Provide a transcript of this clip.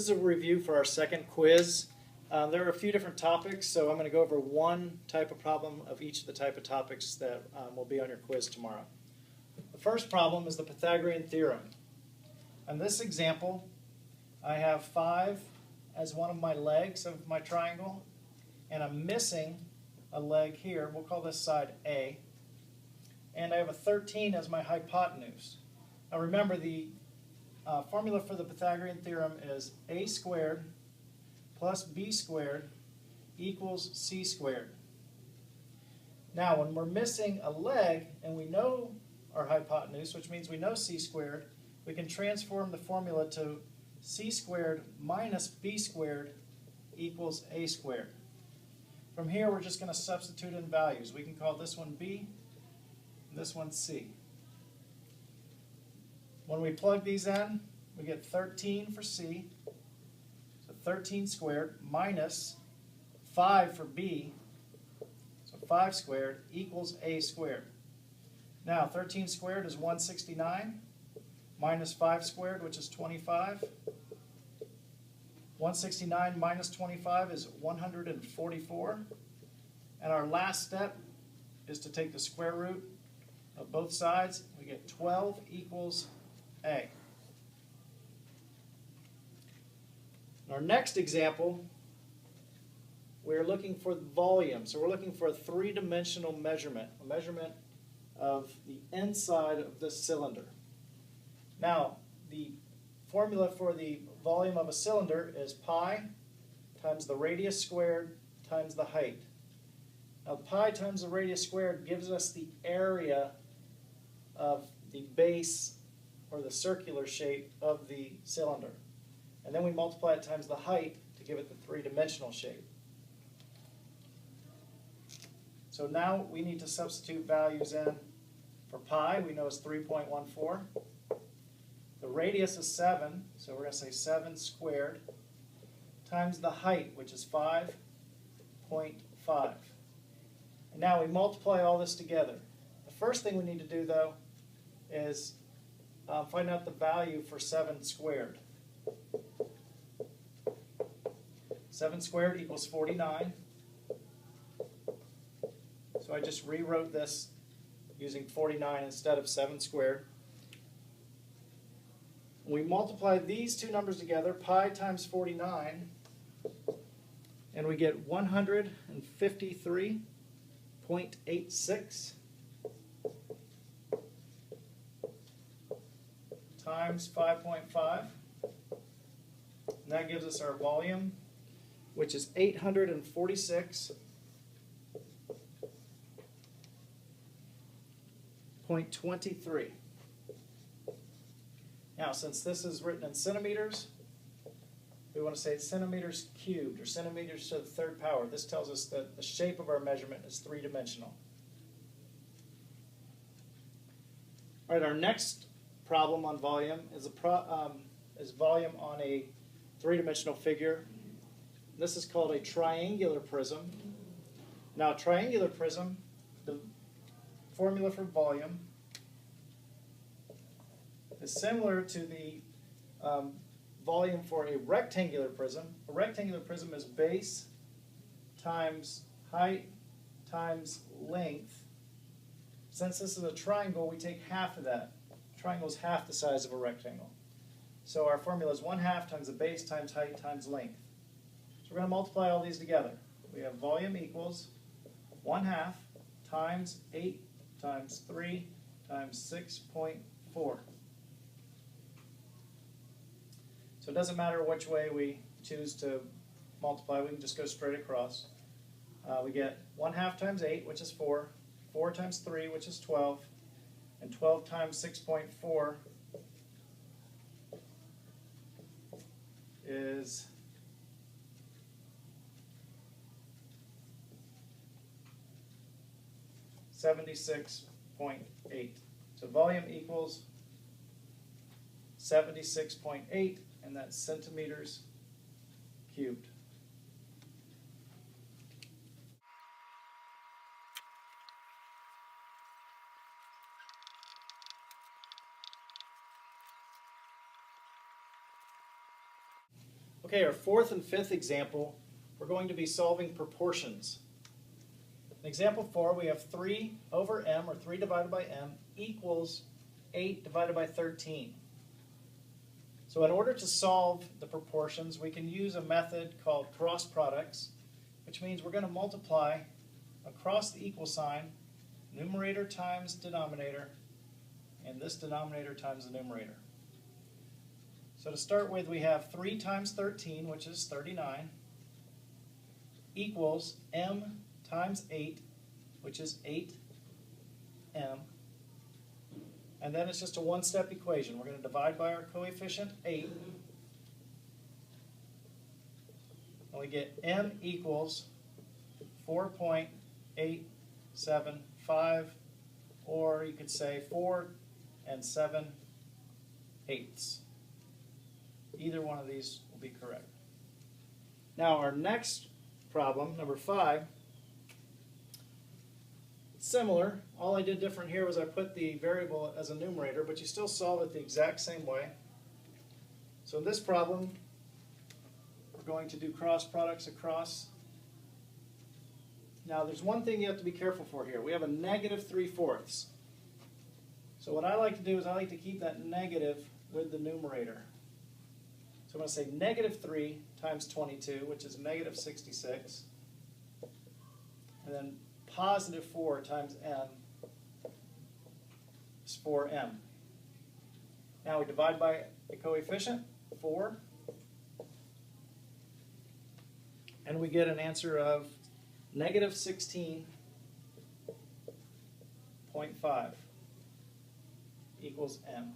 this is a review for our second quiz. There are a few different topics, so I'm going to go over one type of problem of each of the type of topics that will be on your quiz tomorrow. The first problem is the Pythagorean theorem. In this example, I have 5 as one of my legs of my triangle, and I'm missing a leg here. We'll call this side A. And I have a 13 as my hypotenuse. Now remember, the formula for the Pythagorean theorem is a squared plus b squared equals c squared. Now when we're missing a leg and we know our hypotenuse, which means we know c squared, we can transform the formula to c squared minus b squared equals a squared. From here we're just going to substitute in values. We can call this one b and this one c. When we plug these in, we get 13 for c, so 13 squared, minus 5 for b, so 5 squared, equals a squared. Now 13 squared is 169, minus 5 squared, which is 25. 169 minus 25 is 144. And our last step is to take the square root of both sides. We get 12 equals a. In our next example, we're looking for the volume. So we're looking for a three-dimensional measurement, a measurement of the inside of this cylinder. Now, the formula for the volume of a cylinder is pi times the radius squared times the height. Now, pi times the radius squared gives us the area of the base or the circular shape of the cylinder. And then we multiply it times the height to give it the three-dimensional shape. So now we need to substitute values in. For pi, we know it's 3.14. The radius is 7, so we're going to say 7 squared, times the height, which is 5.5. And now we multiply all this together. The first thing we need to do, though, is find out the value for 7 squared. 7 squared equals 49. So I just rewrote this using 49 instead of 7 squared. We multiply these two numbers together, pi times 49, and we get 153.86 times 5.5. And that gives us our volume, which is 846.23. Now, since this is written in centimeters, we want to say it's centimeters cubed, or centimeters to the third power. This tells us that the shape of our measurement is three-dimensional. All right, our next problem on volume is volume on a three-dimensional figure. This is called a triangular prism. Now, triangular prism, the formula for volume is similar to the volume for a rectangular prism. A rectangular prism is base times height times length. Since this is a triangle, we take half of that. A triangle is half the size of a rectangle. So our formula is 1/2 times the base times height times length. So we're going to multiply all these together. We have volume equals 1/2 times 8 times 3 times 6.4. So it doesn't matter which way we choose to multiply, we can just go straight across. We get 1/2 times 8, which is 4, 4 times 3, which is 12, and 12 times 6.4 is 76.8. So volume equals 76.8, and that's centimeters cubed. Okay, our fourth and fifth example, we're going to be solving proportions. In example 4, we have 3 over m, or 3 divided by m, equals 8 divided by 13. So in order to solve the proportions, we can use a method called cross products, which means we're going to multiply across the equal sign, numerator times denominator, and this denominator times the numerator. So to start with, we have 3 times 13, which is 39, equals m times 8, which is 8m. And then it's just a one-step equation. We're going to divide by our coefficient 8. And we get m equals 4.875, or you could say 4 7/8. Either one of these will be correct. Now our next problem, number 5, similar. All I did different here was I put the variable as a numerator, but you still solve it the exact same way. So in this problem, we're going to do cross products across. Now there's one thing you have to be careful for here. We have a negative 3/4. So what I like to do is I like to keep that negative with the numerator. So I'm going to say negative 3 times 22, which is negative 66. And then positive 4 times m is 4m. Now we divide by the coefficient, 4. And we get an answer of negative 16.5 equals m.